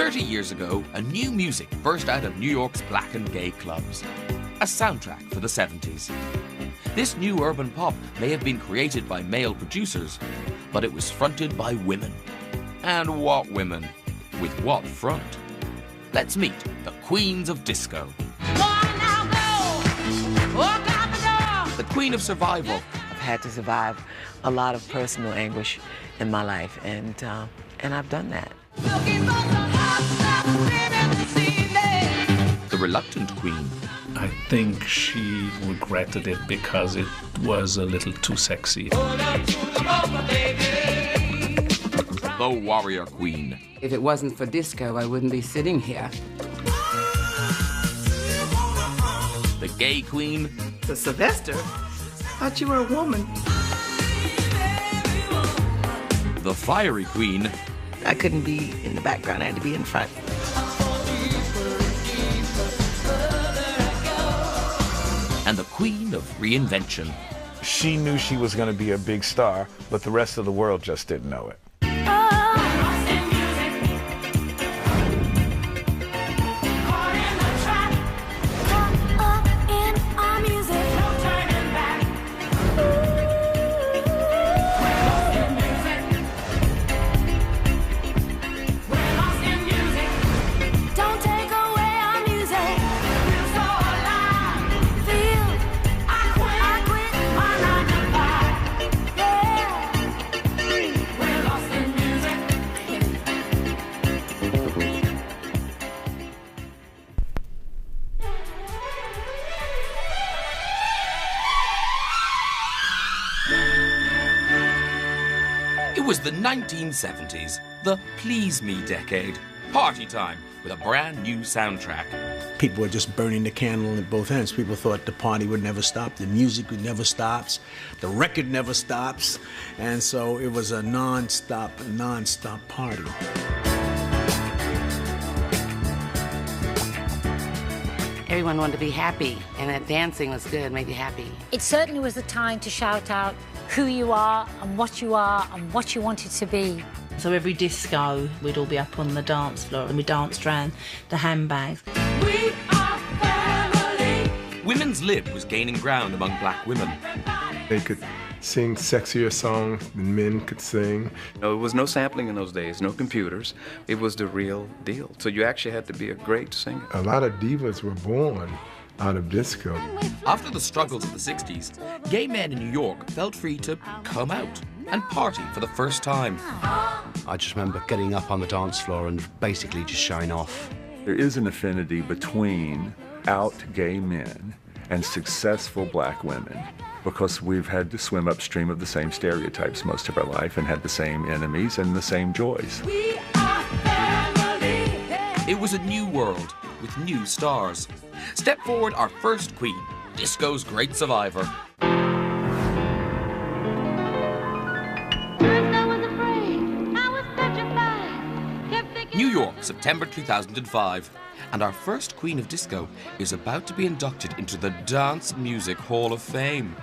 30 years ago, a new music burst out of New York's black and gay clubs. A soundtrack for the 70s. This new urban pop may have been created by male producers, but it was fronted by women. And what women? With what front? Let's meet the Queens of Disco. The Queen of Survival. I've had to survive a lot of personal anguish in my life, and I've done that. The Reluctant Queen. I think she regretted it because it was a little too sexy. The Warrior Queen. If it wasn't for disco, I wouldn't be sitting here. The Gay Queen. So Sylvester, I thought you were a woman. The Fiery Queen. I couldn't be in the background, I had to be in front. And the Queen of Reinvention. She knew she was going to be a big star, but the rest of the world just didn't know it. It was the 1970s, the Please Me decade. Party time with a brand new soundtrack. People were just burning the candle at both ends. People thought the party would never stop, the music would never stop, the record never stops, and so it was a non-stop party. Everyone wanted to be happy, and that dancing was good, made you happy. It certainly was a time to shout out who you are and what you wanted to be. So every disco, we'd all be up on the dance floor and we danced around the handbags. We are family. Women's lib was gaining ground among black women. They could sing sexier songs than men could sing. There was no sampling in those days, no computers. It was the real deal. So you actually had to be a great singer. A lot of divas were born out of disco. After the struggles of the 60s, gay men in New York felt free to come out and party for the first time. I just remember getting up on the dance floor and basically just showing off. There is an affinity between out gay men and successful black women because we've had to swim upstream of the same stereotypes most of our life and had the same enemies and the same joys. We are family. It was a new world with new stars. Step forward our first queen, disco's great survivor. New York, September 2005. And our first queen of disco is about to be inducted into the Dance Music Hall of Fame.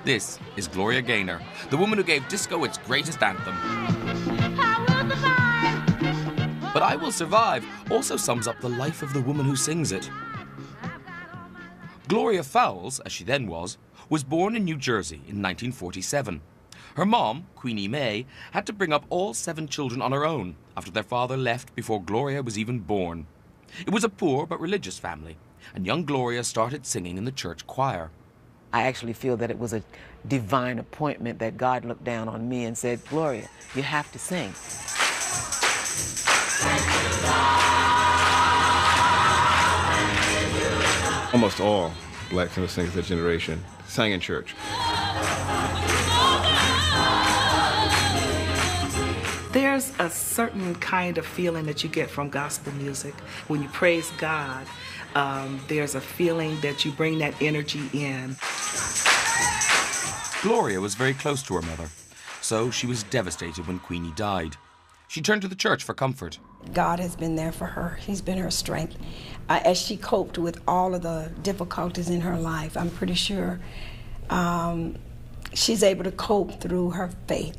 This is Gloria Gaynor, the woman who gave disco its greatest anthem. But I Will Survive also sums up the life of the woman who sings it. Gloria Fowles, as she then was born in New Jersey in 1947. Her mom, Queenie Mae, had to bring up all 7 children on her own after their father left before Gloria was even born. It was a poor but religious family, and young Gloria started singing in the church choir. I actually feel that it was a divine appointment that God looked down on me and said, Gloria, you have to sing. Almost all black tenor singers of that generation sang in church. There's a certain kind of feeling that you get from gospel music. When you praise God, there's a feeling that you bring that energy in. Gloria was very close to her mother, so she was devastated when Queenie died. She turned to the church for comfort. God has been there for her. He's been her strength. As she coped with all of the difficulties in her life, I'm pretty sure she's able to cope through her faith.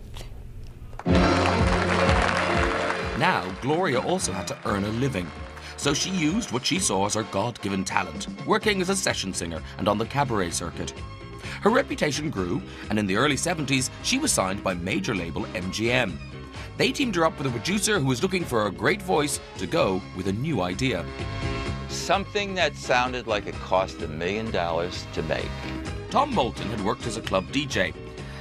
Now, Gloria also had to earn a living. So she used what she saw as her God-given talent, working as a session singer and on the cabaret circuit. Her reputation grew, and in the early 70s, she was signed by major label MGM. They teamed her up with a producer who was looking for a great voice to go with a new idea. Something that sounded like it cost $1 million to make. Tom Moulton had worked as a club DJ.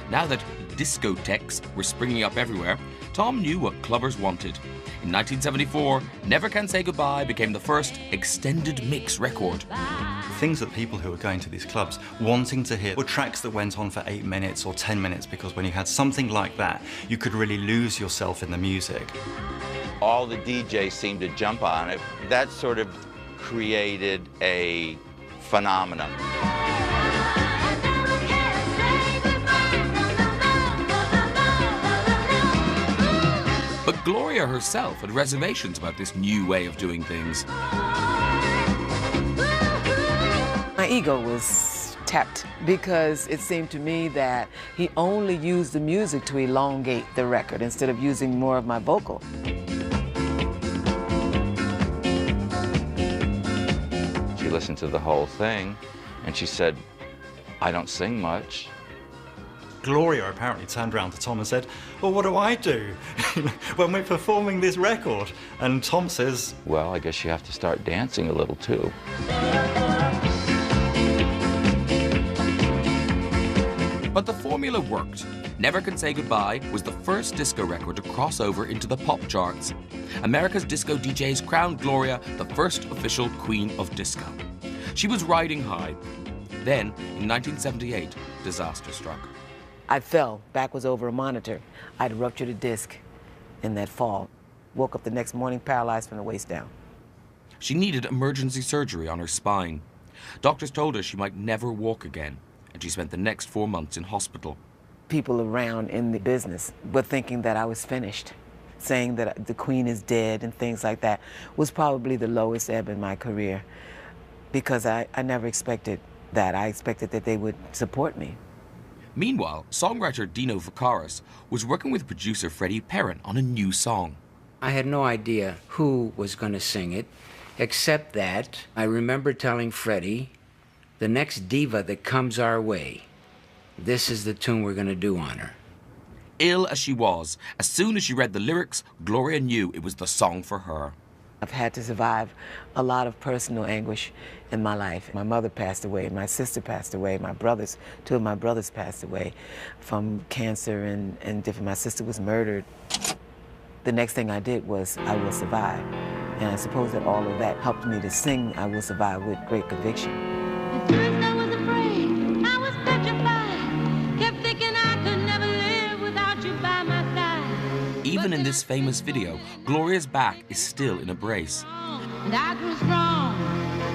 Now that discotheques were springing up everywhere, Tom knew what clubbers wanted. In 1974, Never Can Say Goodbye became the first extended mix record. Things that people who were going to these clubs wanting to hear were tracks that went on for 8 minutes or 10 minutes, because when you had something like that, you could really lose yourself in the music. All the DJs seemed to jump on it. That sort of created a phenomenon. But Gloria herself had reservations about this new way of doing things. My ego was tapped because it seemed to me that he only used the music to elongate the record instead of using more of my vocal. She listened to the whole thing and she said, "I don't sing much." Gloria apparently turned around to Tom and said, "Well, what do I do when we're performing this record?" And Tom says, "Well, I guess you have to start dancing a little too." But the formula worked. Never Can Say Goodbye was the first disco record to cross over into the pop charts. America's disco DJs crowned Gloria the first official queen of disco. She was riding high. Then, in 1978, disaster struck. I fell backwards over a monitor. I'd ruptured a disc in that fall. Woke up the next morning paralyzed from the waist down. She needed emergency surgery on her spine. Doctors told her she might never walk again, and she spent the next 4 months in hospital. People around in the business were thinking that I was finished. Saying that the queen is dead and things like that was probably the lowest ebb in my career, because I never expected that. I expected that they would support me. Meanwhile, songwriter Dino Vacaris was working with producer Freddie Perrin on a new song. I had no idea who was going to sing it, except that I remember telling Freddie, "The next diva that comes our way, this is the tune we're going to do on her." Ill as she was, as soon as she read the lyrics, Gloria knew it was the song for her. I've had to survive a lot of personal anguish in my life. My mother passed away, my sister passed away, two of my brothers passed away from cancer and different. My sister was murdered. The next thing I did was I Will Survive. And I suppose that all of that helped me to sing I Will Survive with great conviction. At first I was afraid, I was petrified, kept thinking I could never live without you by my side. Even in this famous video, Gloria's back is still in a brace. And I grew strong,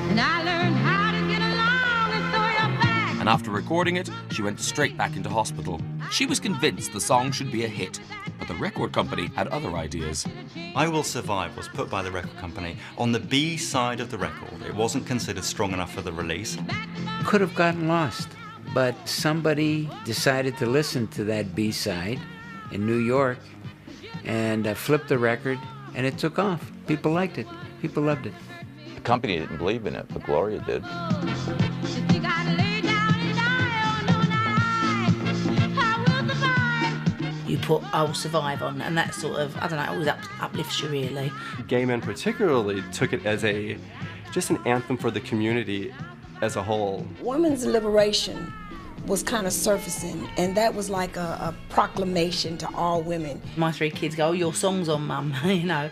and I learned how to get along, and so you're back. And after recording it, she went straight back into hospital. She was convinced the song should be a hit, but the record company had other ideas. I Will Survive was put by the record company on the B side of the record. It wasn't considered strong enough for the release. Could have gotten lost, but somebody decided to listen to that B side in New York and flipped the record, and it took off. People liked it. People loved it. The company didn't believe in it, but Gloria did. You put I Will Survive on, and that sort of, I don't know, it always uplifts you really. Gay men particularly took it as just an anthem for the community as a whole. Women's liberation was kind of surfacing, and that was like a proclamation to all women. My 3 kids go, "Oh, your song's on, Mum," you know.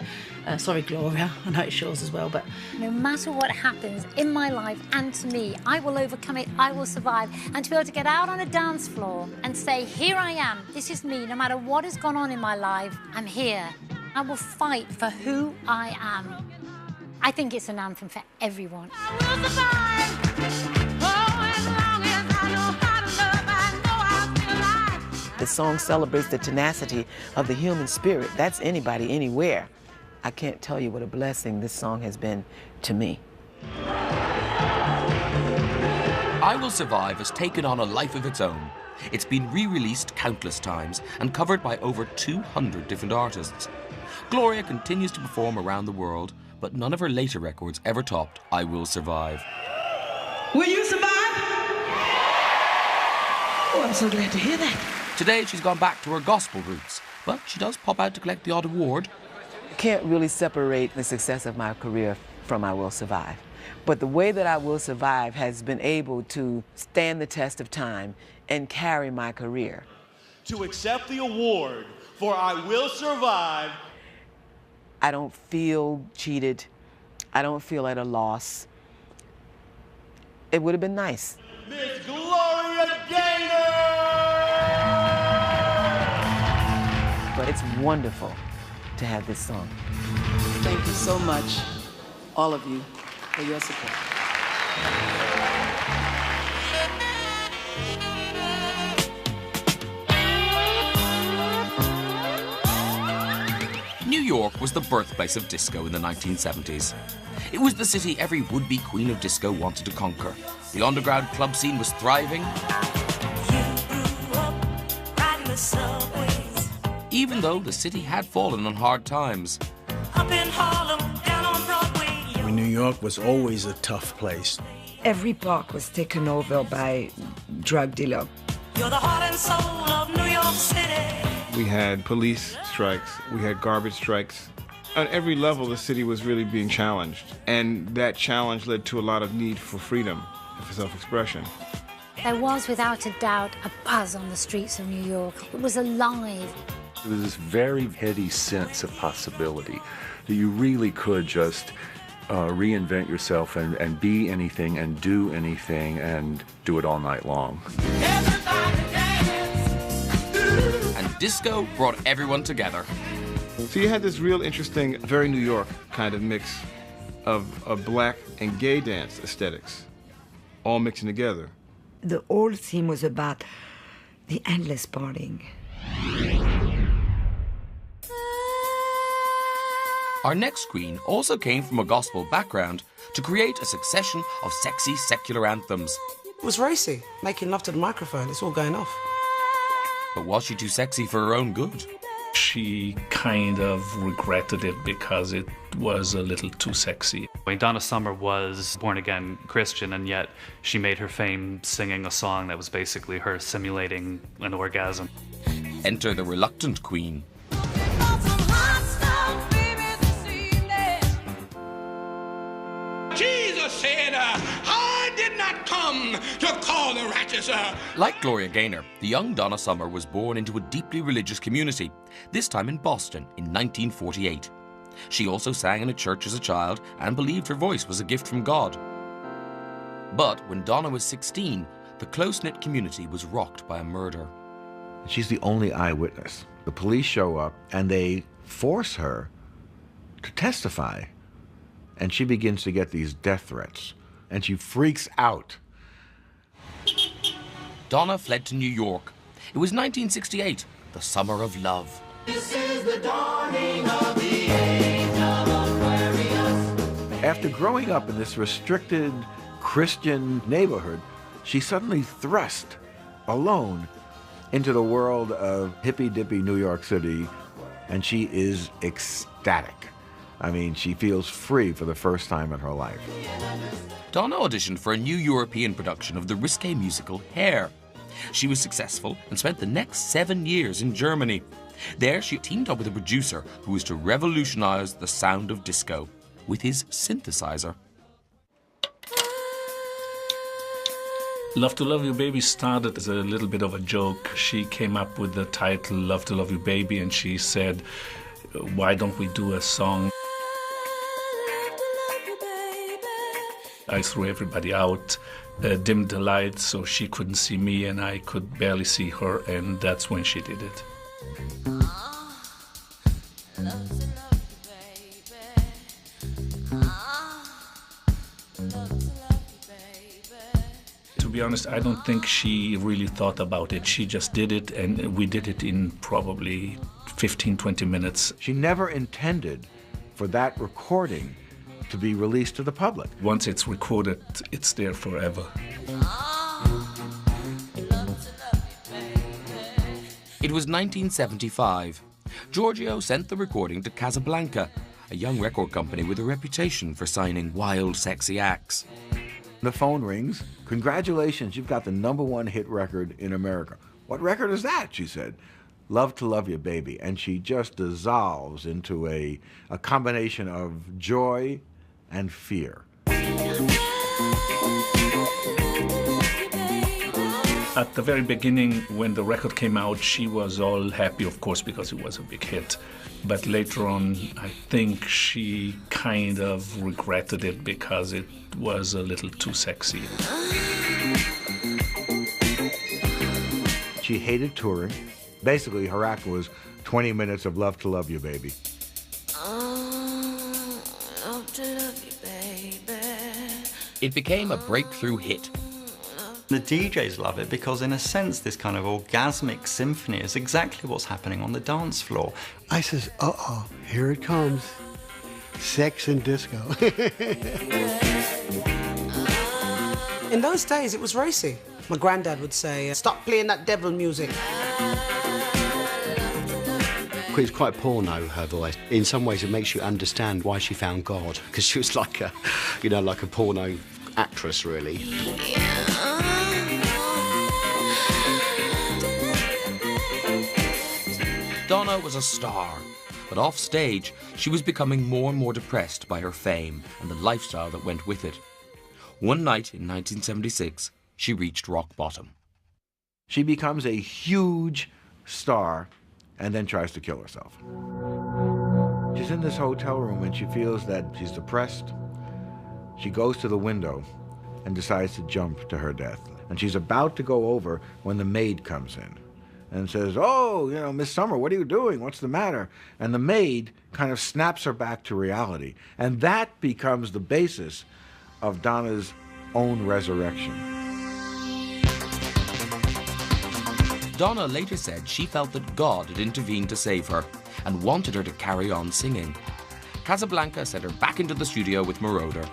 Sorry, Gloria, I know it's yours as well, but... No matter what happens in my life and to me, I will overcome it, I will survive. And to be able to get out on a dance floor and say, here I am, this is me, no matter what has gone on in my life, I'm here. I will fight for who I am. I think it's an anthem for everyone. I will survive. Oh, as long as I know how to love, I know I'll be alive. The song celebrates the tenacity of the human spirit. That's anybody, anywhere. I can't tell you what a blessing this song has been to me. I Will Survive has taken on a life of its own. It's been re-released countless times and covered by over 200 different artists. Gloria continues to perform around the world, but none of her later records ever topped I Will Survive. Will you survive? Oh, I'm so glad to hear that. Today she's gone back to her gospel roots, but she does pop out to collect the odd award. Can't really separate the success of my career from I Will Survive. But the way that I Will Survive has been able to stand the test of time and carry my career. To accept the award for I Will Survive. I don't feel cheated. I don't feel at a loss. It would have been nice. Miss Gloria Gaynor! But it's wonderful to have this song. Thank you so much, all of you, for your support. New York was the birthplace of disco in the 1970s. It was the city every would-be queen of disco wanted to conquer. The underground club scene was thriving. Even though the city had fallen on hard times. New York was always a tough place. Every park was taken over by drug dealers. You're the heart and soul of New York City. We had police strikes, we had garbage strikes. On every level, the city was really being challenged. And that challenge led to a lot of need for freedom and for self-expression. There was, without a doubt, a buzz on the streets of New York. It was alive. There was this very heady sense of possibility that you really could just reinvent yourself and be anything and do anything and do it all night long. And disco brought everyone together. So you had this real interesting, very New York kind of mix of black and gay dance aesthetics, all mixing together. The whole theme was about the endless partying. Our next queen also came from a gospel background to create a succession of sexy secular anthems. It was racy, making love to the microphone. It's all going off. But was she too sexy for her own good? She kind of regretted it because it was a little too sexy. Donna Summer was born-again Christian, and yet she made her fame singing a song that was basically her simulating an orgasm. Enter the reluctant queen. Jesus said, I did not come to call the righteous. Like Gloria Gaynor, the young Donna Summer was born into a deeply religious community, this time in Boston in 1948. She also sang in a church as a child and believed her voice was a gift from God. But when Donna was 16, the close-knit community was rocked by a murder. She's the only eyewitness. The police show up and they force her to testify. And she begins to get these death threats. And she freaks out. Donna fled to New York. It was 1968, the summer of love. This is the dawning of the age of Aquarius. After growing up in this restricted Christian neighborhood, she's suddenly thrust alone into the world of hippy-dippy New York City, and she is ecstatic. I mean, she feels free for the first time in her life. Donna auditioned for a new European production of the risque musical Hair. She was successful and spent the next 7 years in Germany. There, she teamed up with a producer who was to revolutionize the sound of disco with his synthesizer. Love to Love You Baby started as a little bit of a joke. She came up with the title Love to Love You Baby, and she said, why don't we do a song? I threw everybody out, dimmed the lights so she couldn't see me and I could barely see her, and that's when she did it. To be honest, I don't think she really thought about it. She just did it, and we did it in probably 15, 20 minutes. She never intended for that recording to be released to the public. Once it's recorded, it's there forever. It was 1975. Giorgio sent the recording to Casablanca, a young record company with a reputation for signing wild, sexy acts. The phone rings. Congratulations, you've got the #1 hit record in America. What record is that? She said. Love to Love You, Baby. And she just dissolves into a combination of joy and fear. At the very beginning, when the record came out, she was all happy, of course, because it was a big hit. But later on, I think she kind of regretted it because it was a little too sexy. She hated touring. Basically, her act was 20 minutes of Love to Love You, Baby. Love to love you, baby. It became a breakthrough hit. The DJs love it because, in a sense, this kind of orgasmic symphony is exactly what's happening on the dance floor. I says, uh-oh, here it comes. Sex and disco. In those days, it was racy. My granddad would say, stop playing that devil music. It's quite porno, her voice. In some ways, it makes you understand why she found God, because she was like a, like a porno actress, really. Donna was a star, but off stage, she was becoming more and more depressed by her fame and the lifestyle that went with it. One night in 1976, she reached rock bottom. She becomes a huge star and then tries to kill herself. She's in this hotel room and she feels that she's depressed. She goes to the window and decides to jump to her death. And she's about to go over when the maid comes in and says, oh, Miss Summer, what are you doing? What's the matter? And the maid kind of snaps her back to reality. And that becomes the basis of Donna's own resurrection. Donna later said she felt that God had intervened to save her and wanted her to carry on singing. Casablanca sent her back into the studio with Moroder.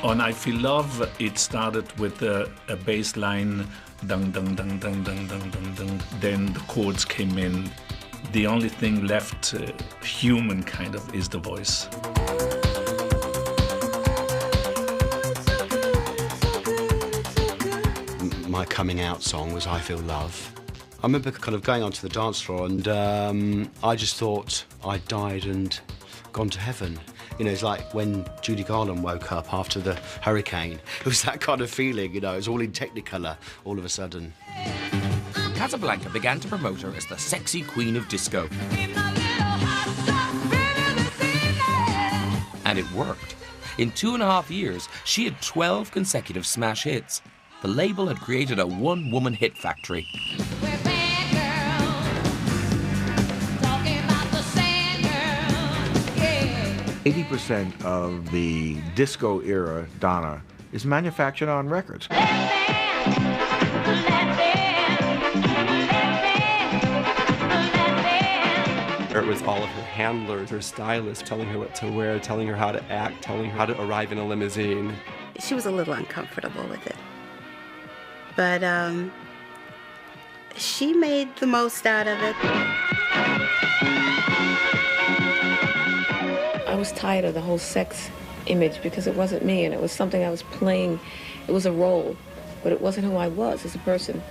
On I Feel Love, it started with a bass line, dung, dung, dung, dung, dung, dung, dung, dung. Then the chords came in. The only thing left human, kind of, is the voice. My coming out song was I Feel Love. I remember kind of going onto the dance floor and I just thought I'd died and gone to heaven. It's like when Judy Garland woke up after the hurricane. It was that kind of feeling, it was all in Technicolor all of a sudden. Casablanca began to promote her as the sexy queen of disco. And it worked. In 2.5 years, she had 12 consecutive smash hits. The label had created a one-woman hit factory. 80% of the disco era Donna is manufactured on records. It was all of her handlers, her stylists telling her what to wear, telling her how to act, telling her how to arrive in a limousine. She was a little uncomfortable with it. But she made the most out of it. I was tired of the whole sex image because it wasn't me and it was something I was playing. It was a role, but it wasn't who I was as a person.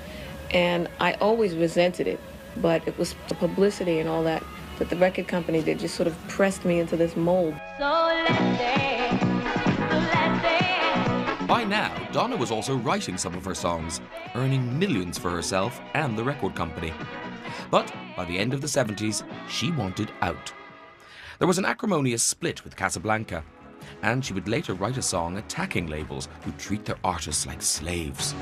And I always resented it, but it was the publicity and all that the record company did just sort of pressed me into this mold. By now, Donna was also writing some of her songs, earning millions for herself and the record company. But by the end of the 70s, she wanted out. There was an acrimonious split with Casablanca, and she would later write a song attacking labels who treat their artists like slaves.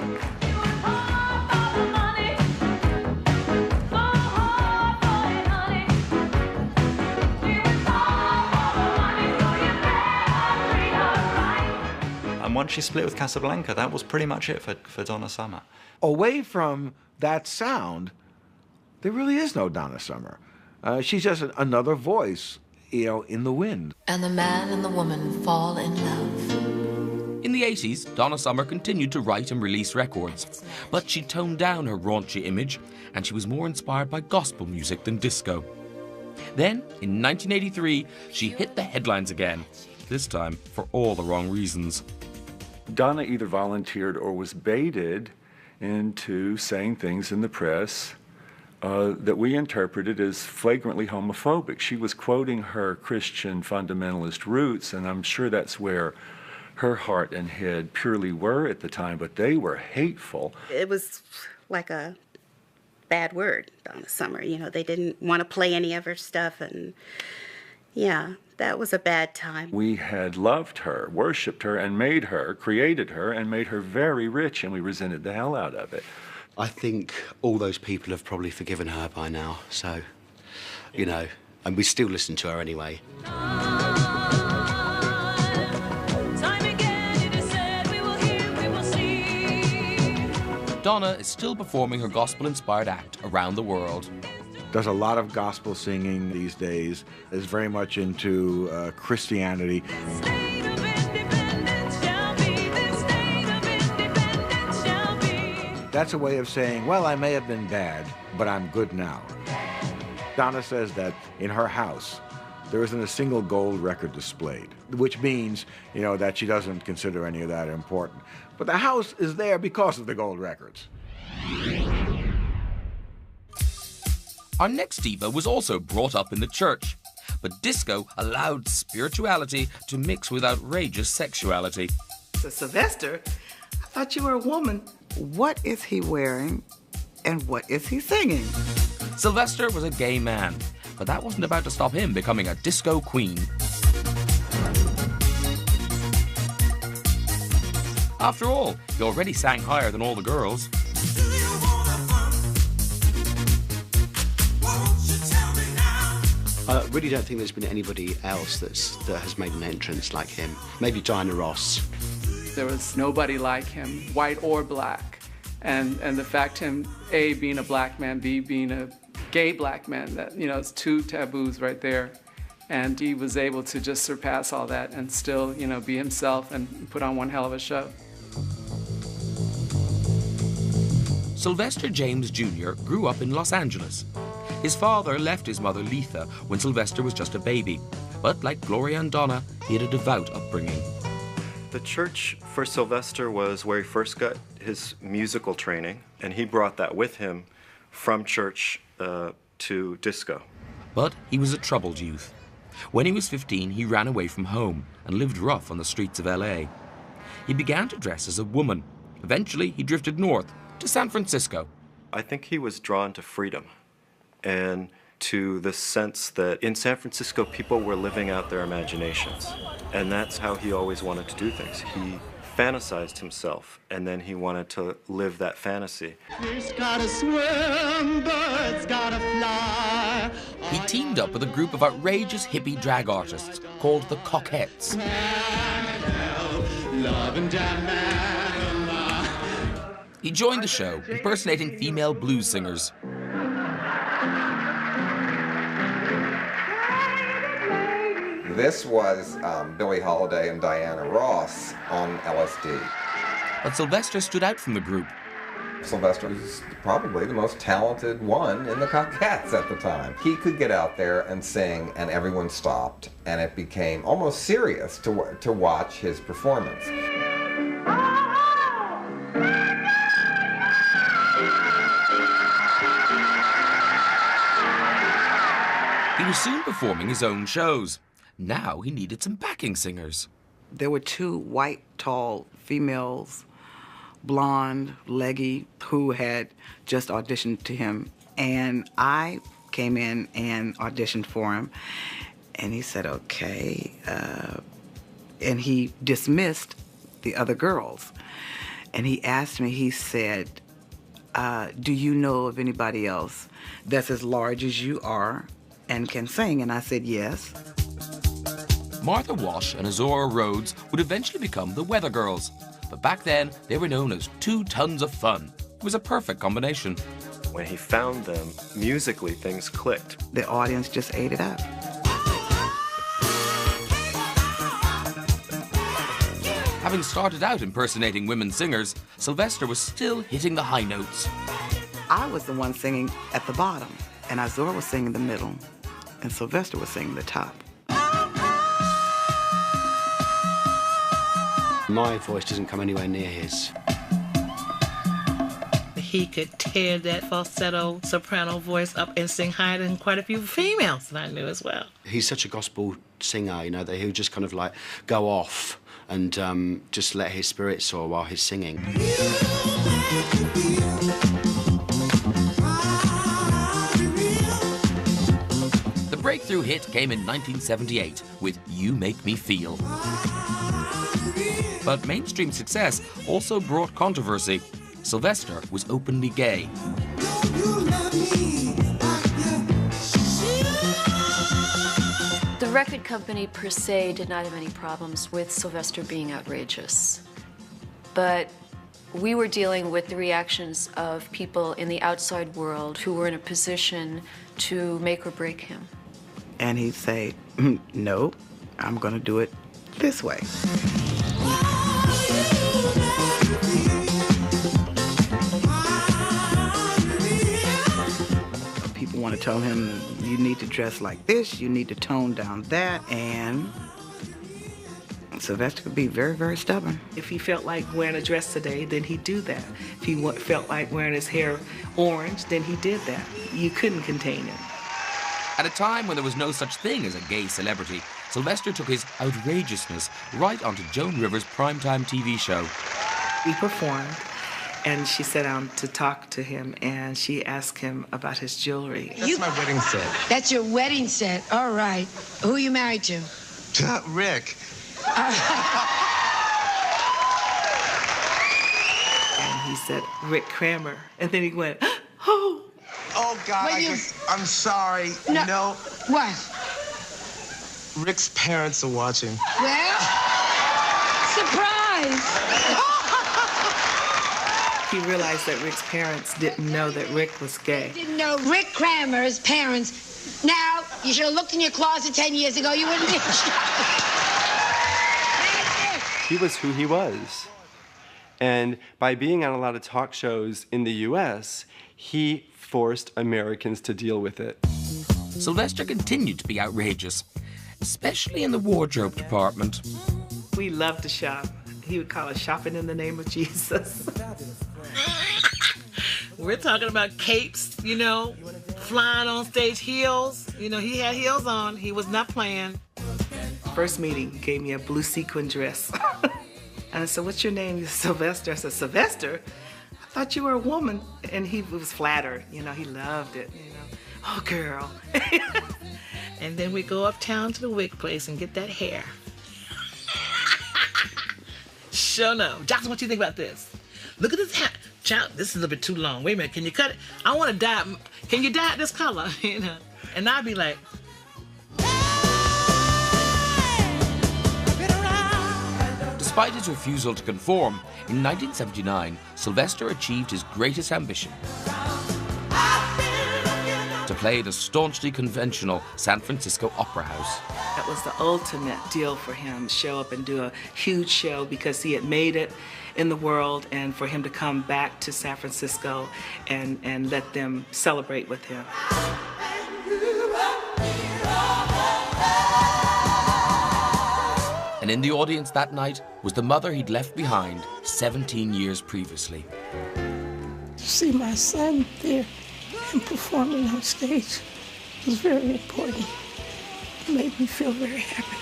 And once she split with Casablanca, that was pretty much it for Donna Summer. Away from that sound, there really is no Donna Summer. She's just another voice, in the wind. And the man and the woman fall in love. In the 80s, Donna Summer continued to write and release records, but she toned down her raunchy image, and she was more inspired by gospel music than disco. Then, in 1983, she hit the headlines again, this time for all the wrong reasons. Donna either volunteered or was baited into saying things in the press that we interpreted as flagrantly homophobic. She was quoting her Christian fundamentalist roots, and I'm sure that's where her heart and head purely were at the time, but they were hateful. It was like a bad word, Donna Summer. You know, they didn't want to play any of her stuff, and yeah, that was a bad time. We had loved her, worshipped her, and made her, created her, and made her very rich, and we resented the hell out of it. I think all those people have probably forgiven her by now, so, you know, and we still listen to her anyway. Donna is still performing her gospel-inspired act around the world. Does a lot of gospel singing these days, is very much into Christianity. That's a way of saying, well, I may have been bad, but I'm good now. Donna says that in her house, there isn't a single gold record displayed, which means, you know, that she doesn't consider any of that important. But the house is there because of the gold records. Our next diva was also brought up in the church, but disco allowed spirituality to mix with outrageous sexuality. So Sylvester, I thought you were a woman. What is he wearing and what is he singing? Sylvester was a gay man, but that wasn't about to stop him becoming a disco queen. After all, he already sang higher than all the girls. I really don't think there's been anybody else that has made an entrance like him. Maybe Diana Ross. There was nobody like him, white or black. And the fact him, A, being a black man, B, being a gay black man, that, you know, it's two taboos right there. And he was able to just surpass all that and still, you know, be himself and put on one hell of a show. Sylvester James Jr. grew up in Los Angeles. His father left his mother Letha when Sylvester was just a baby, but like Gloria and Donna, he had a devout upbringing. The church for Sylvester was where he first got his musical training, and he brought that with him from church to disco. But he was a troubled youth. When he was 15, he ran away from home and lived rough on the streets of LA. He began to dress as a woman. Eventually, he drifted north to San Francisco. I think he was drawn to freedom and to the sense that in San Francisco, people were living out their imaginations. And that's how he always wanted to do things. He fantasized himself, and then he wanted to live that fantasy. Fish gotta swim, birds gotta fly. He teamed up with a group of outrageous hippie drag artists called the Cockettes. He joined the show, impersonating female blues singers. This was Billie Holiday and Diana Ross on LSD. But Sylvester stood out from the group. Sylvester was probably the most talented one in the Cockettes at the time. He could get out there and sing, and everyone stopped, and it became almost serious to watch his performance. He was soon performing his own shows. Now he needed some backing singers. There were two white, tall females, blonde, leggy, who had just auditioned to him. And I came in and auditioned for him. And he said, okay. And he dismissed the other girls. And he asked me, he said, do you know of anybody else that's as large as you are and can sing? And I said, yes. Martha Wash and Azora Rhodes would eventually become the Weather Girls. But back then, they were known as 2 tons of fun. It was a perfect combination. When he found them, musically, things clicked. The audience just ate it up. Having started out impersonating women singers, Sylvester was still hitting the high notes. I was the one singing at the bottom, and Azora was singing in the middle, and Sylvester was singing the top. My voice doesn't come anywhere near his. He could tear that falsetto soprano voice up and sing higher than quite a few females that I knew as well. He's such a gospel singer, you know, that he'll just kind of like go off and just let his spirit soar while he's singing. The breakthrough hit came in 1978 with You Make Me Feel. But mainstream success also brought controversy. Sylvester was openly gay. The record company per se did not have any problems with Sylvester being outrageous. But we were dealing with the reactions of people in the outside world who were in a position to make or break him. And he'd say, no, I'm gonna do it this way. People want to tell him, you need to dress like this, you need to tone down that, and Sylvester could be very, very stubborn. If he felt like wearing a dress today, then he'd do that. If he felt like wearing his hair orange, then he did that. You couldn't contain him. At a time when there was no such thing as a gay celebrity, Sylvester took his outrageousness right onto Joan Rivers' primetime TV show. We performed, and she sat down to talk to him, and she asked him about his jewelry. That's my wedding set. That's your wedding set. All right. Who are you married to? Rick. And he said, Rick Kramer. And then he went, oh. Oh, God, I'm sorry. No. No. What? Rick's parents are watching. Well, surprise. He realized that Rick's parents didn't know that Rick was gay. Didn't know Rick Kramer's parents. Now, you should have looked in your closet 10 years ago. You wouldn't have. He was who he was. And by being on a lot of talk shows in the US, he forced Americans to deal with it. Sylvester continued to be outrageous, especially in the wardrobe department. We loved to shop. He would call it shopping in the name of Jesus. We're talking about capes, you know, flying on stage, heels. You know, he had heels on. He was not playing. First meeting, he gave me a blue sequin dress. And I said, what's your name? He said, Sylvester. I said, Sylvester? I thought you were a woman. And he was flattered. You know, he loved it. You know, oh, girl. And then we go uptown to the wig place and get that hair. Sure no. Johnson, what do you think about this? Look at this hat. Child, this is a little bit too long. Wait a minute, can you cut it? I want to dye it. Can you dye it this color? You know? And I'd be like, Despite his refusal to conform, in 1979, Sylvester achieved his greatest ambition: to play the staunchly conventional San Francisco Opera House. That was the ultimate deal for him, show up and do a huge show because he had made it in the world, and for him to come back to San Francisco and let them celebrate with him. And in the audience that night was the mother he'd left behind 17 years previously. To see my son there and performing on stage was very important. It made me feel very happy.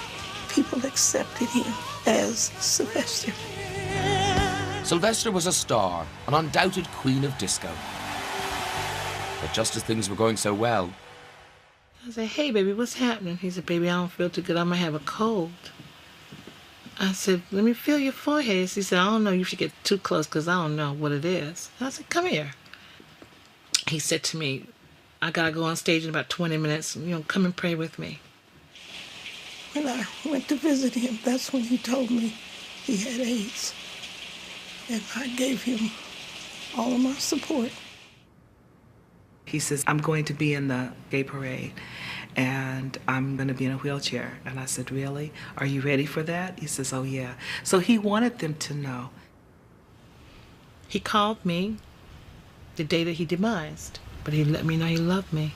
People accepted him as Sylvester. Sylvester was a star, an undoubted queen of disco. But just as things were going so well, I said, hey, baby, what's happening? He said, baby, I don't feel too good. I might have a cold. I said, let me feel your forehead. He said, I don't know, you should get too close because I don't know what it is. And I said, come here. He said to me, I got to go on stage in about 20 minutes. You know, come and pray with me. When I went to visit him, that's when he told me he had AIDS. And I gave him all of my support. He says, I'm going to be in the gay parade, and I'm going to be in a wheelchair. And I said, really? Are you ready for that? He says, oh, yeah. So he wanted them to know. He called me the day that he demised, but he let me know he loved me.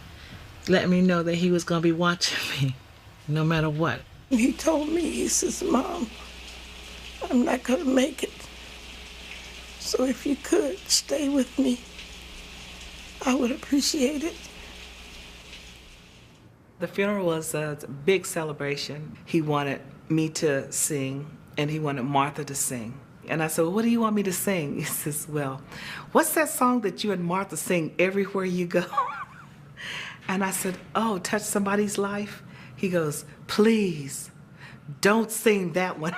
let me know that he was going to be watching me no matter what. He told me, he says, Mom, I'm not going to make it. So if you could stay with me, I would appreciate it. The funeral was a big celebration. He wanted me to sing, and he wanted Martha to sing. And I said, well, what do you want me to sing? He says, well, what's that song that you and Martha sing everywhere you go? And I said, oh, Touch Somebody's Life? He goes, please, don't sing that one.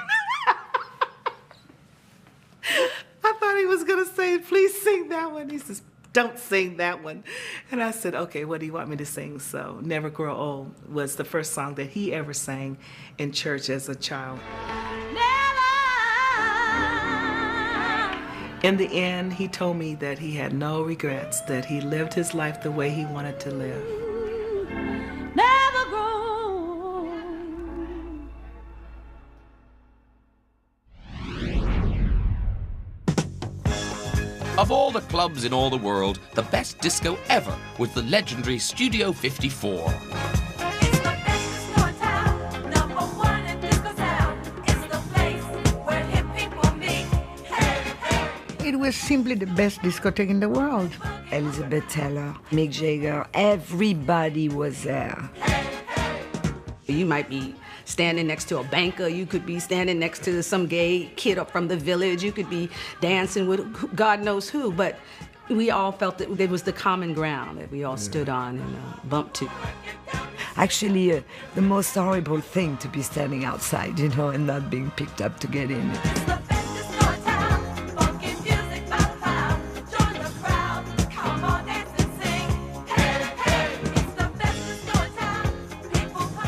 I thought he was going to say, please sing that one. He says, don't sing that one. And I said, okay, what do you want me to sing? So Never Grow Old was the first song that he ever sang in church as a child. In the end, he told me that he had no regrets, that he lived his life the way he wanted to live. Never grow. Of all the clubs in all the world, the best disco ever was the legendary Studio 54. It was simply the best discotheque in the world. Elizabeth Taylor, Mick Jagger, everybody was there. You might be standing next to a banker, you could be standing next to some gay kid up from the village, you could be dancing with God knows who, but we all felt that it was the common ground that we all stood on and bumped to. Actually, the most horrible thing to be standing outside, you know, and not being picked up to get in.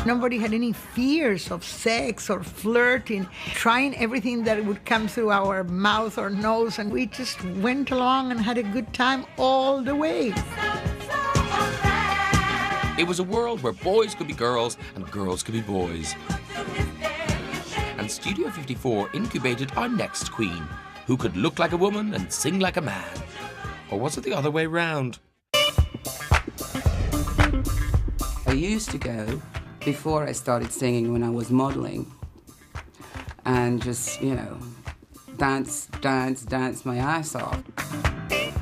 Nobody had any fears of sex or flirting, trying everything that would come through our mouth or nose, and we just went along and had a good time all the way. It was a world where boys could be girls and girls could be boys. And Studio 54 incubated our next queen, who could look like a woman and sing like a man. Or was it the other way round? I used to go before I started singing when I was modeling and just, you know, dance my ass off.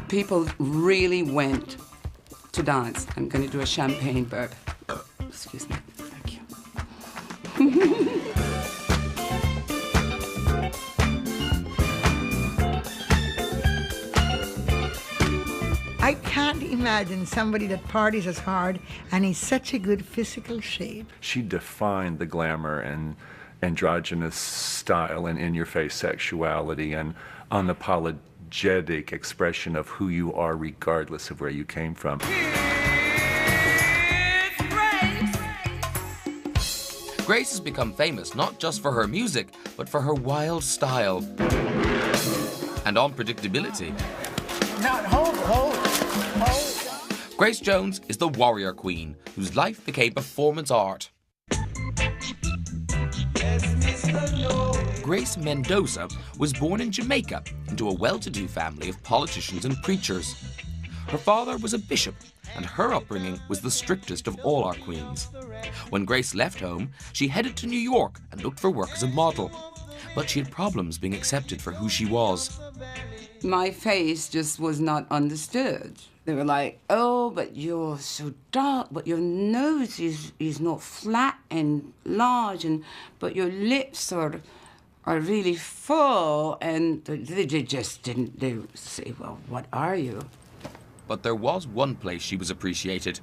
People really went to dance. I'm going to do a champagne burp. Excuse me. Thank you. I can't imagine somebody that parties as hard and is such a good physical shape. She defined the glamour and androgynous style and in-your-face sexuality and unapologetic expression of who you are regardless of where you came from. Grace has become famous not just for her music, but for her wild style and unpredictability. Now, hold. Grace Jones is the warrior queen, whose life became performance art. Grace Mendoza was born in Jamaica into a well-to-do family of politicians and preachers. Her father was a bishop, and her upbringing was the strictest of all our queens. When Grace left home, she headed to New York and looked for work as a model. But she had problems being accepted for who she was. My face just was not understood. They were like, oh, but you're so dark, but your nose is not flat and large, but your lips are really full, and they just didn't, they say, well, what are you? But there was one place she was appreciated,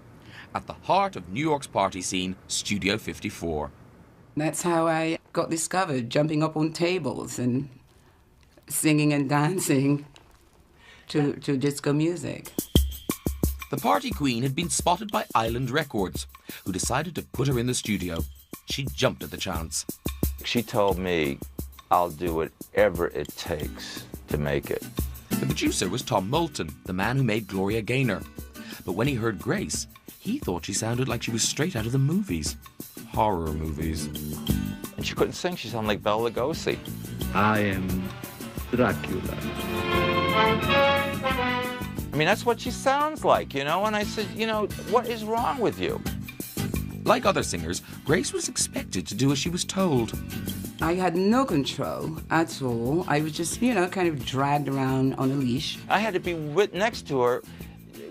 at the heart of New York's party scene, Studio 54. That's how I got discovered, jumping up on tables and singing and dancing to disco music. The party queen had been spotted by Island Records, who decided to put her in the studio. She jumped at the chance. She told me, I'll do whatever it takes to make it. The producer was Tom Moulton, the man who made Gloria Gaynor. But when he heard Grace, he thought she sounded like she was straight out of the movies. Horror movies. And she couldn't sing, she sounded like Bela Lugosi. I am Dracula. I mean, that's what she sounds like, you know? And I said, you know, what is wrong with you? Like other singers, Grace was expected to do as she was told. I had no control at all. I was just, you know, kind of dragged around on a leash. I had to be next to her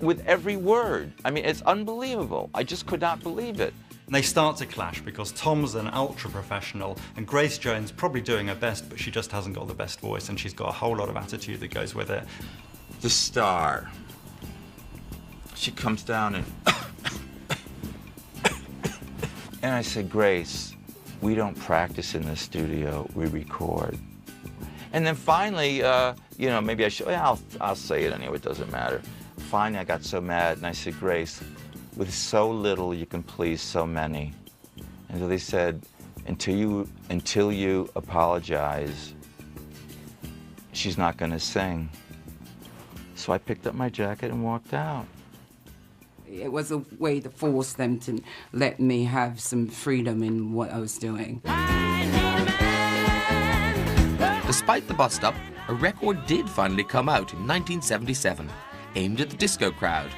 with every word. I mean, it's unbelievable. I just could not believe it. And they start to clash because Tom's an ultra-professional and Grace Jones probably doing her best, but she just hasn't got the best voice and she's got a whole lot of attitude that goes with it. The star. She comes down and... and I said, Grace, we don't practice in the studio, we record. And then finally, you know, maybe I should, yeah, I'll say it anyway, it doesn't matter. Finally, I got so mad and I said, Grace, with so little, you can please so many. And so they said, until you apologize, she's not gonna sing. So I picked up my jacket and walked out. It was a way to force them to let me have some freedom in what I was doing. Despite the bust-up, a record did finally come out in 1977, aimed at the disco crowd.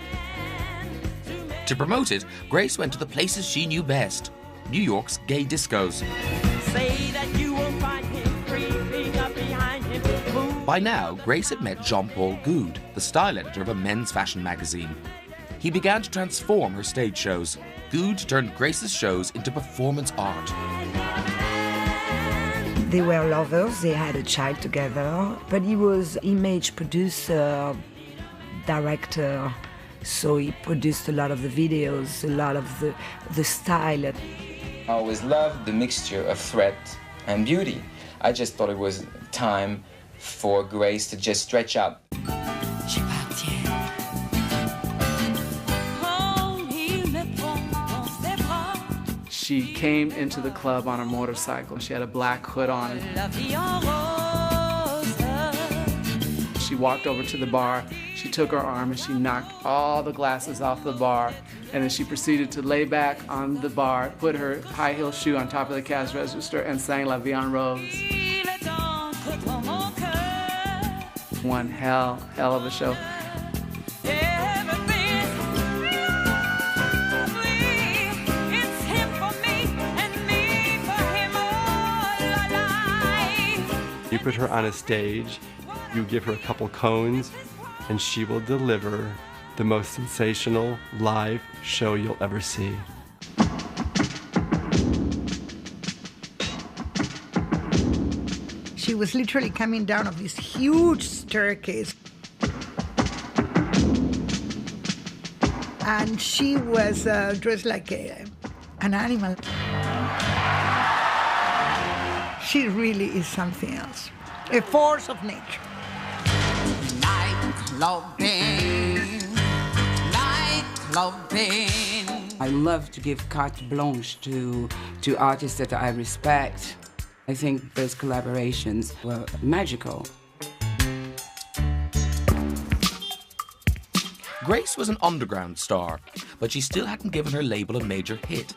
To promote it, Grace went to the places she knew best, New York's gay discos. Say that you will find him creeping up behind him. By now, Grace had met Jean-Paul Goude, the style editor of a men's fashion magazine. He began to transform her stage shows. Goude turned Grace's shows into performance art. They were lovers, they had a child together, but he was image producer, director, so he produced a lot of the videos, a lot of the style. I always loved the mixture of threat and beauty. I just thought it was time for Grace to just stretch out. She came into the club on a motorcycle. She had a black hood on. She walked over to the bar. She took her arm and she knocked all the glasses off the bar. And then she proceeded to lay back on the bar, put her high heel shoe on top of the cash register and sang La Vie en Rose. One hell of a show. You put her on a stage, you give her a couple cones, and she will deliver the most sensational live show you'll ever see. She was literally coming down of this huge staircase. And she was dressed like an animal. She really is something else, a force of nature. I love to give carte blanche to artists that I respect. I think those collaborations were magical. Grace was an underground star, but she still hadn't given her label a major hit.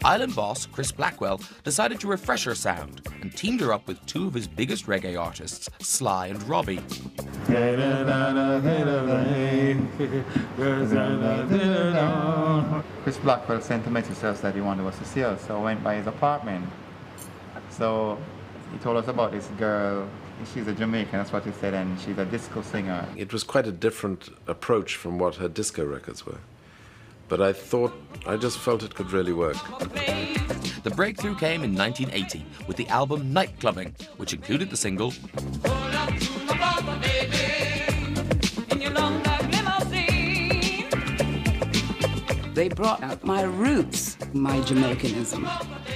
Island boss Chris Blackwell decided to refresh her sound and teamed her up with two of his biggest reggae artists, Sly and Robbie. Chris Blackwell sent a message to us that he wanted us to see us, so I went by his apartment. So he told us about this girl. She's a Jamaican, that's what he said, and she's a disco singer. It was quite a different approach from what her disco records were. But I just felt it could really work. The breakthrough came in 1980 with the album Nightclubbing, which included the single They brought out my roots, my Jamaicanism.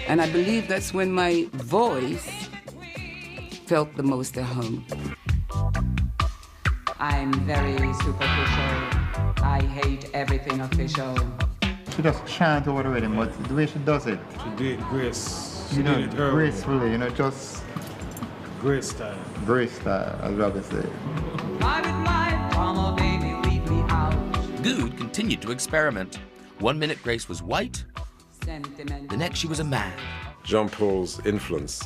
And I believe that's when my voice felt the most at home. I'm very superficial. I hate everything official. She just chant over the rhythm, but the way she does it. She did grace. She did it gracefully, just Grace style. Grace style, as Robbie said. Goude continued to experiment. 1 minute Grace was white, the next she was a man. Jean-Paul's influence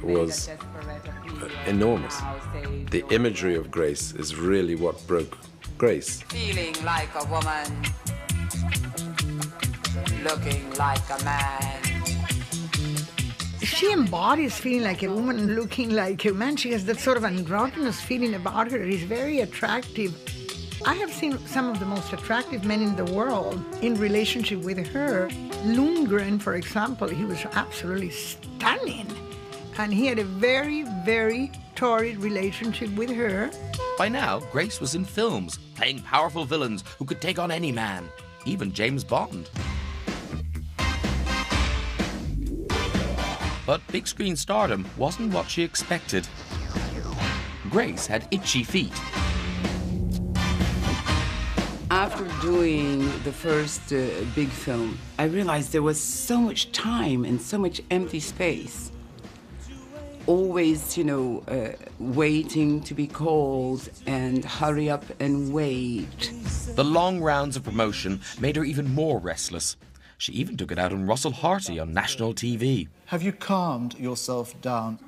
was enormous. The imagery of Grace is really what broke Grace. Feeling like a woman, looking like a man. She embodies feeling like a woman, looking like a man. She has that sort of androgynous feeling about her. He's very attractive. I have seen some of the most attractive men in the world in relationship with her. Lundgren, for example, he was absolutely stunning. And he had a very, very torrid relationship with her. By now, Grace was in films, playing powerful villains who could take on any man, even James Bond. But big screen stardom wasn't what she expected. Grace had itchy feet. After doing the first big film, I realized there was so much time and so much empty space. Always, waiting to be called and hurry up and wait. The long rounds of promotion made her even more restless. She even took it out on Russell Harty on national TV. Have you calmed yourself down?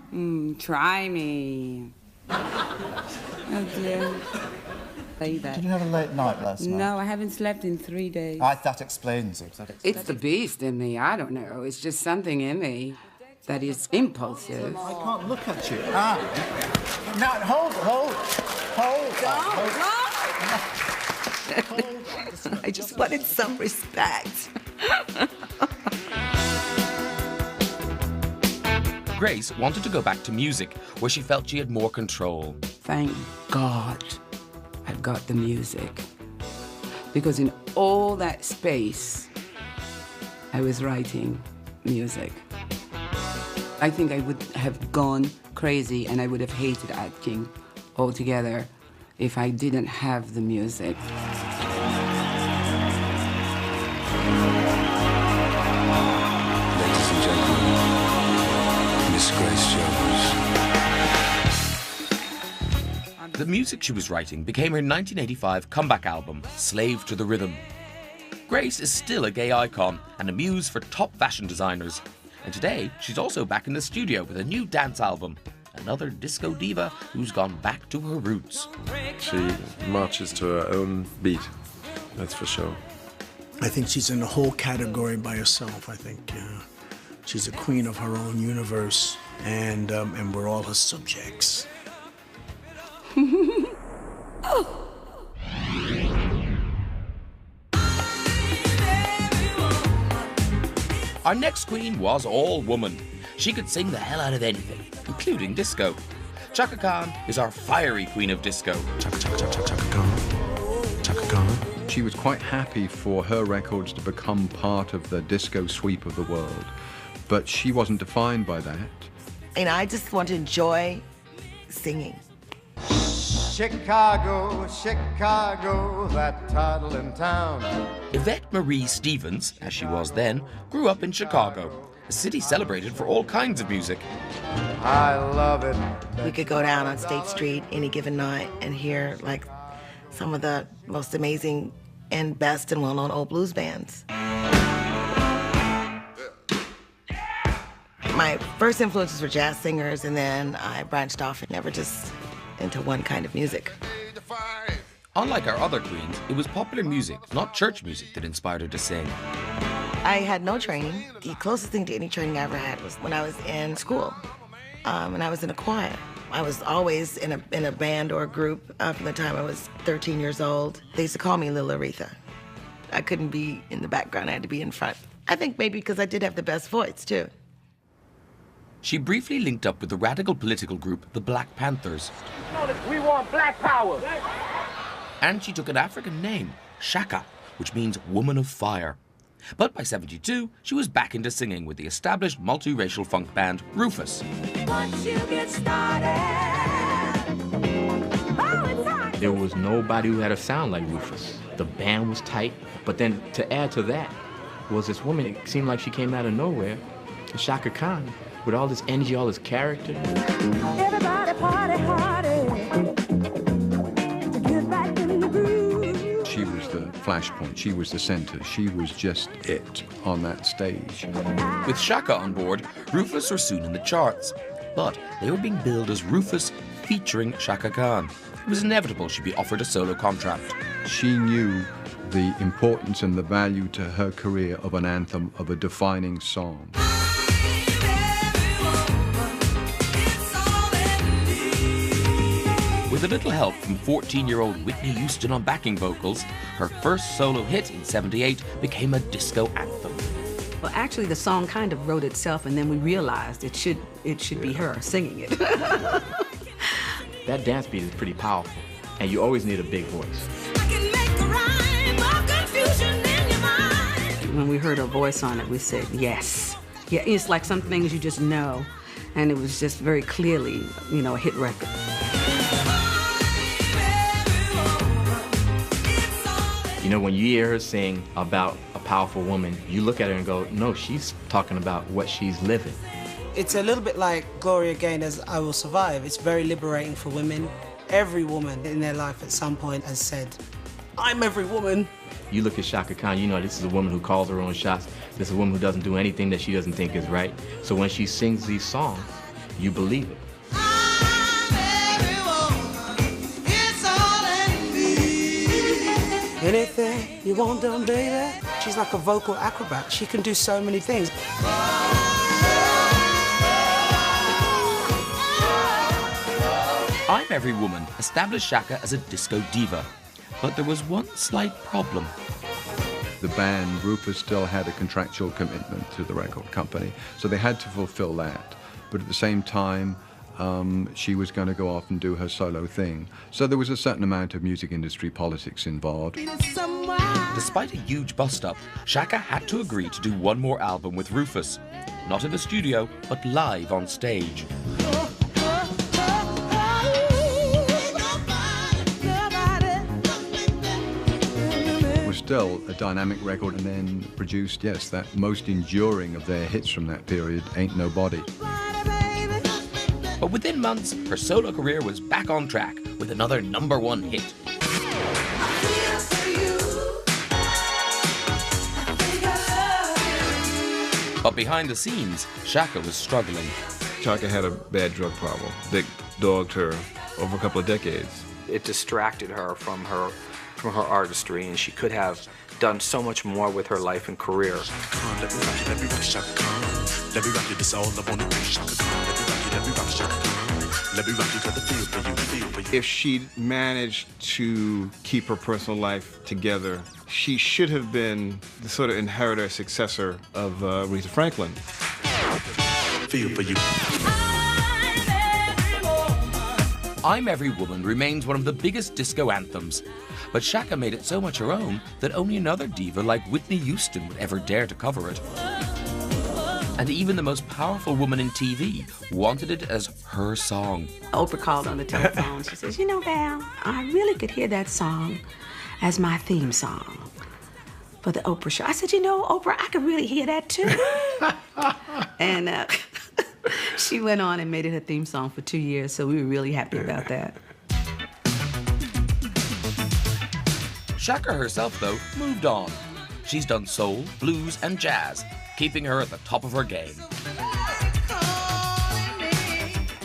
Try me. Oh dear. Say that. Did you have a late night last night? No, I haven't slept in 3 days. That explains it. It's the beast in me. I don't know. It's just something in me that is impulsive. I can't look at you. No, hold. I just wanted some respect. Grace wanted to go back to music, where she felt she had more control. Thank God I've got the music. Because in all that space, I was writing music. I think I would have gone crazy and I would have hated acting altogether if I didn't have the music. Ladies and gentlemen, Miss Grace Jones. The music she was writing became her 1985 comeback album, Slave to the Rhythm. Grace is still a gay icon and a muse for top fashion designers. And today, she's also back in the studio with a new dance album. Another disco diva who's gone back to her roots. She marches to her own beat, that's for sure. I think she's in a whole category by herself. I think she's a queen of her own universe, and we're all her subjects. Our next queen was all woman. She could sing the hell out of anything, including disco. Chaka Khan is our fiery queen of disco. Chaka Khan. Chaka Khan. She was quite happy for her records to become part of the disco sweep of the world, but she wasn't defined by that. And I just want to enjoy singing. Chicago, Chicago, that toddling town. Yvette Marie Stevens, as she was then, grew up in Chicago, a city celebrated for all kinds of music. I love it. We could go down on State Street any given night and hear like some of the most amazing and best and well-known old blues bands. My first influences were jazz singers, and then I branched off and never just into one kind of music. Unlike our other queens, it was popular music, not church music, that inspired her to sing. I had no training. The closest thing to any training I ever had was when I was in school, and I was in a choir. I was always in a band or a group from the time I was 13 years old. They used to call me Little Aretha. I couldn't be in the background, I had to be in front. I think maybe because I did have the best voice, too. She briefly linked up with the radical political group, the Black Panthers. We want black power. And she took an African name, Shaka, which means woman of fire. But by '72, she was back into singing with the established multiracial funk band, Rufus. Once you get started, there was nobody who had a sound like Rufus. The band was tight, but then to add to that was this woman, it seemed like she came out of nowhere, Chaka Khan, with all this energy, all this character. everybody party hardy to get back in the groove. She was the flashpoint, she was the center, she was just it on that stage. With Shaka on board, Rufus were soon in the charts. But they were being billed as Rufus featuring Chaka Khan. It was inevitable she'd be offered a solo contract. She knew the importance and the value to her career of an anthem, of a defining song. With a little help from 14-year-old Whitney Houston on backing vocals, her first solo hit in '78 became a disco anthem. Well, actually, the song kind of wrote itself, and then we realized it should be her singing it. That dance beat is pretty powerful, and you always need a big voice. When we heard her voice on it, we said, yes. Yeah, it's like some things you just know, and it was just very clearly, you know, a hit record. You know, when you hear her sing about a powerful woman, you look at her and go, no, she's talking about what she's living. It's a little bit like Gloria Gaynor's I Will Survive. It's very liberating for women. Every woman in their life at some point has said, I'm every woman. You look at Chaka Khan, you know this is a woman who calls her own shots. This is a woman who doesn't do anything that she doesn't think is right. So when she sings these songs, you believe it. Anything you want done, baby. She's like a vocal acrobat. She can do so many things. I'm Every Woman established Chaka as a disco diva, but there was one slight problem. The band, Rufus, still had a contractual commitment to the record company, so they had to fulfill that. But at the same time, she was going to go off and do her solo thing. So there was a certain amount of music industry politics involved. Despite a huge bust-up, Chaka had to agree to do one more album with Rufus. Not in the studio, but live on stage. It was still a dynamic record, and then produced, yes, that most enduring of their hits from that period, Ain't Nobody. But within months, her solo career was back on track with another #1 hit. But behind the scenes, Chaka was struggling. Chaka had a bad drug problem that dogged her over a couple of decades. It distracted her from her artistry, and she could have done so much more with her life and career. If she managed to keep her personal life together, she should have been the sort of inheritor, successor of Aretha Franklin. Feel for you. I'm Every Woman remains one of the biggest disco anthems, but Chaka made it so much her own that only another diva like Whitney Houston would ever dare to cover it. And even the most powerful woman in TV wanted it as her song. Oprah called on the telephone. She says, you know, Val, I really could hear that song as my theme song for the Oprah show. I said, you know, Oprah, I could really hear that too. And she went on and made it her theme song for 2 years, so we were really happy about that. Chaka herself, though, moved on. She's done soul, blues, and jazz, keeping her at the top of her game.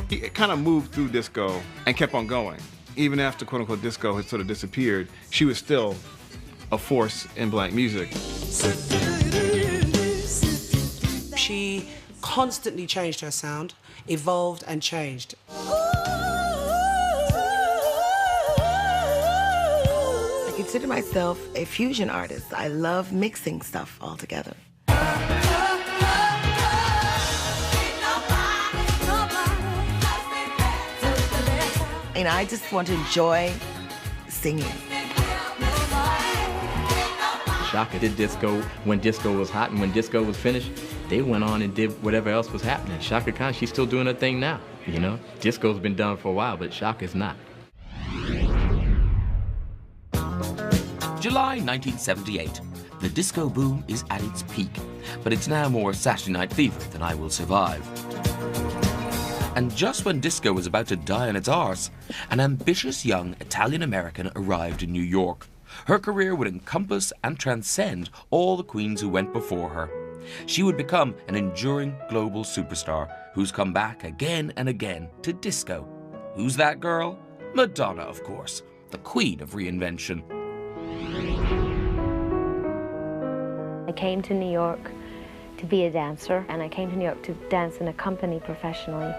He kind of moved through disco and kept on going. Even after quote-unquote disco had sort of disappeared, she was still a force in black music. She constantly changed her sound, evolved and changed. I consider myself a fusion artist. I love mixing stuff all together. And I just want to enjoy singing. Chaka did disco when disco was hot, and when disco was finished, they went on and did whatever else was happening. Chaka Khan, she's still doing her thing now, you know? Disco's been done for a while, but Chaka's not. July 1978. The disco boom is at its peak, but it's now more Saturday Night Fever than I Will Survive. And just when disco was about to die on its arse, an ambitious young Italian-American arrived in New York. Her career would encompass and transcend all the queens who went before her. She would become an enduring global superstar who's come back again and again to disco, Who's that girl? Madonna, of course, the queen of reinvention. I came to New York to be a dancer, and I came to New York to dance in a company professionally.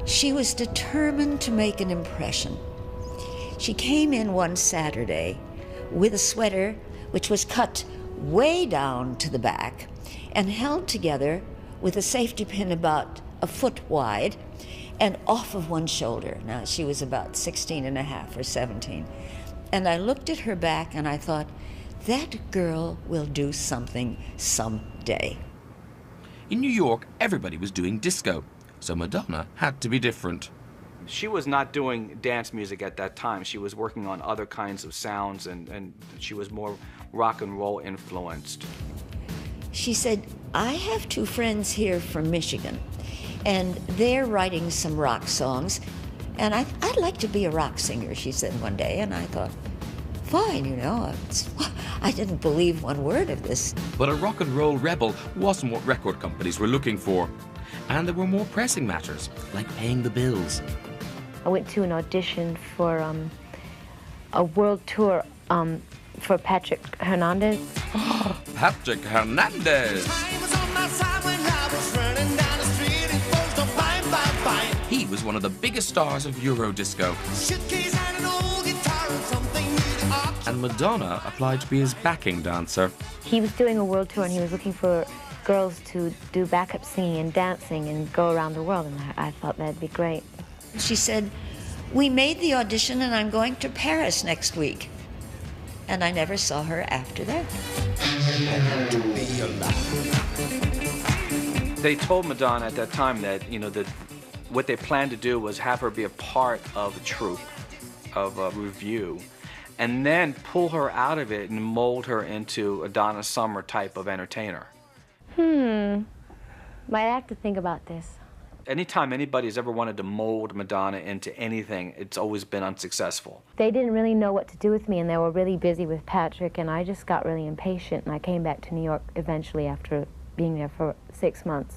She was determined to make an impression. She came in one Saturday with a sweater which was cut way down to the back and held together with a safety pin about a foot wide and off of one shoulder. Now, she was about 16 and a half or 17. And I looked at her back and I thought, that girl will do something someday. In New York, everybody was doing disco, so Madonna had to be different. She was not doing dance music at that time. She was working on other kinds of sounds, and she was more rock and roll influenced. She said, I have two friends here from Michigan, and they're writing some rock songs, and I'd like to be a rock singer, she said one day, and I thought, fine, you know. I didn't believe one word of this. But a rock and roll rebel wasn't what record companies were looking for. And there were more pressing matters, like paying the bills. I went to an audition for a world tour for Patrick Hernandez. Patrick Hernandez! He was one of the biggest stars of Eurodisco. And Madonna applied to be his backing dancer. He was doing a world tour and he was looking for girls to do backup singing and dancing and go around the world, and I thought that'd be great. She said, we made the audition and I'm going to Paris next week. And I never saw her after that. They told Madonna at that time that, you know, that what they planned to do was have her be a part of a troupe, of a review, and then pull her out of it and mold her into a Donna Summer type of entertainer. Might have to think about this. Anytime anybody's ever wanted to mold Madonna into anything, it's always been unsuccessful. They didn't really know what to do with me, and they were really busy with Patrick, and I just got really impatient, and I came back to New York eventually after being there for 6 months.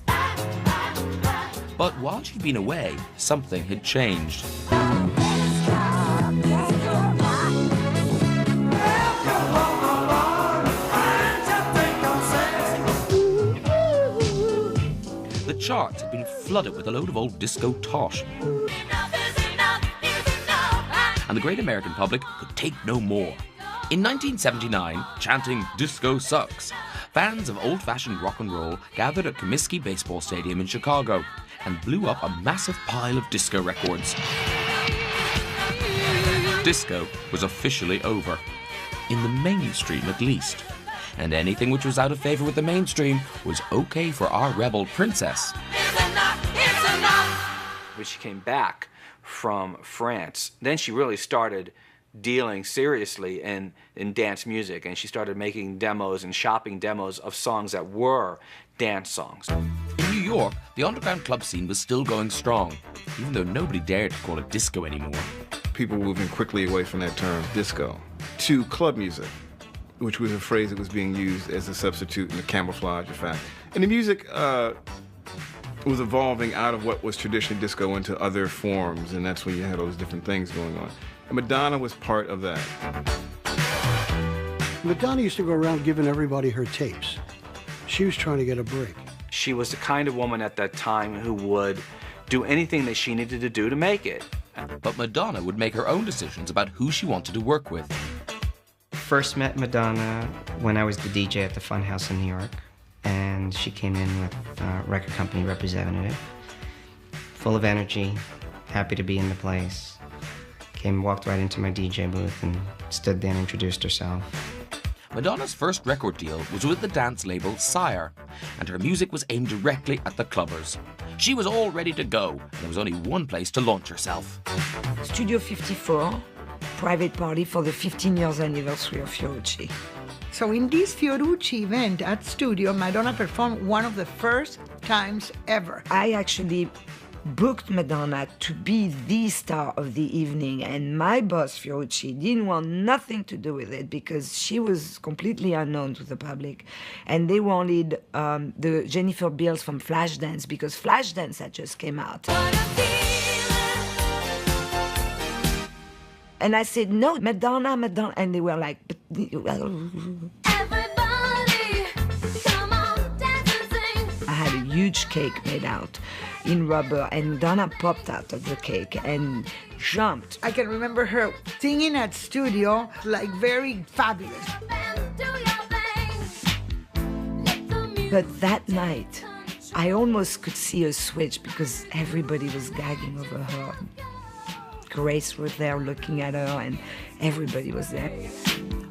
But while she'd been away, something had changed. The charts had been flooded with a load of old disco tosh. And the great American public could take no more. In 1979, chanting "Disco sucks," fans of old-fashioned rock and roll gathered at Comiskey Baseball Stadium in Chicago and blew up a massive pile of disco records. Disco was officially over, in the mainstream at least. And anything which was out of favor with the mainstream was okay for our rebel princess. When she came back from France, then she really started dealing seriously in dance music, and she started making demos and shopping demos of songs that were dance songs. In New York, the underground club scene was still going strong, even though nobody dared to call it disco anymore. People moving quickly away from that term, disco, to club music, which was a phrase that was being used as a substitute in the camouflage effect. And the music was evolving out of what was traditionally disco into other forms, and that's when you had all those different things going on. And Madonna was part of that. Madonna used to go around giving everybody her tapes. She was trying to get a break. She was the kind of woman at that time who would do anything that she needed to do to make it. But Madonna would make her own decisions about who she wanted to work with. First met Madonna when I was the DJ at the Funhouse in New York, and she came in with a record company representative, full of energy, happy to be in the place. Walked right into my DJ booth and stood there and introduced herself. Madonna's first record deal was with the dance label Sire, and her music was aimed directly at the clubbers. She was all ready to go, and there was only one place to launch herself. Studio 54, private party for the 15 years anniversary of Fiorucci. So in this Fiorucci event at Studio, Madonna performed one of the first times ever. I actually booked Madonna to be the star of the evening, and my boss, Fiorucci, didn't want nothing to do with it because she was completely unknown to the public. And they wanted the Jennifer Beals from Flashdance because Flashdance had just came out. And I said, no, Madonna, Madonna. And they were like, I had a huge cake made out in rubber, and Donna popped out of the cake and jumped. I can remember her singing at studio, like very fabulous. But that night, I almost could see a switch because everybody was gagging over her. Grace was there looking at her, and everybody was there.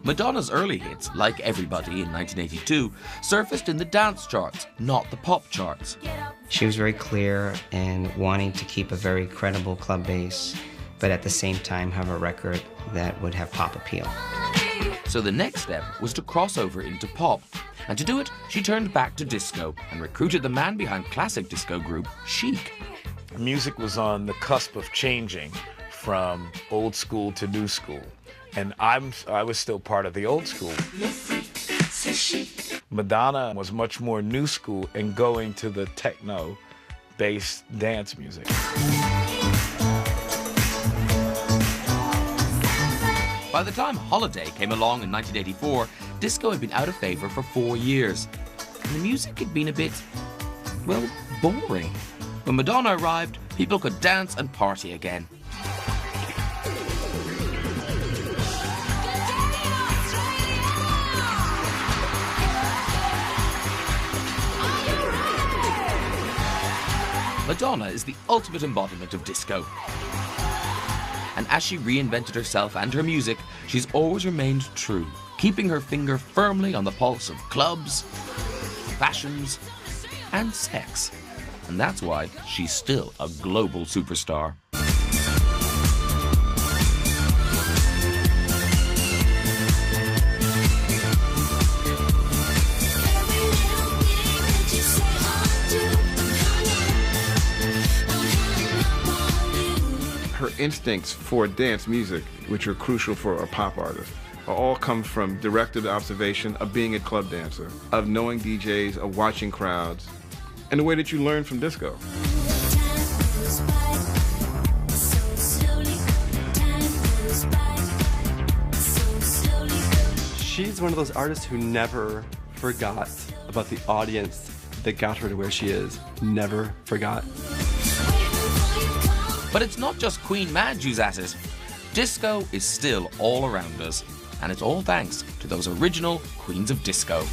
Madonna's early hits, like Everybody in 1982, surfaced in the dance charts, not the pop charts. She was very clear in wanting to keep a very credible club base, but at the same time have a record that would have pop appeal. So the next step was to cross over into pop. And to do it, she turned back to disco and recruited the man behind classic disco group Chic. Music was on the cusp of changing from old school to new school. And I was still part of the old school. Madonna was much more new school and going to the techno-based dance music. By the time Holiday came along in 1984, disco had been out of favor for 4 years. And the music had been a bit, well, boring. When Madonna arrived, people could dance and party again. Madonna is the ultimate embodiment of disco. And as she reinvented herself and her music, she's always remained true, keeping her finger firmly on the pulse of clubs, fashions, and sex. And that's why she's still a global superstar. Her instincts for dance music, which are crucial for a pop artist, all come from directed observation of being a club dancer, of knowing DJs, of watching crowds, and the way that you learn from disco. She's one of those artists who never forgot about the audience that got her to where she is. Never forgot. But it's not just Queen Madge who's at it. Disco is still all around us, and it's all thanks to those original Queens of Disco.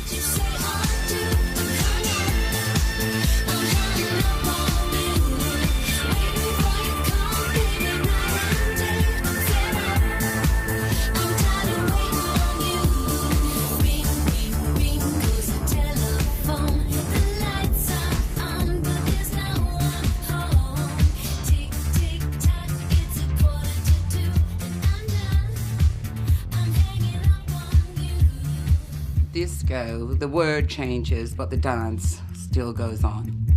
Disco, the word changes, but the dance still goes on.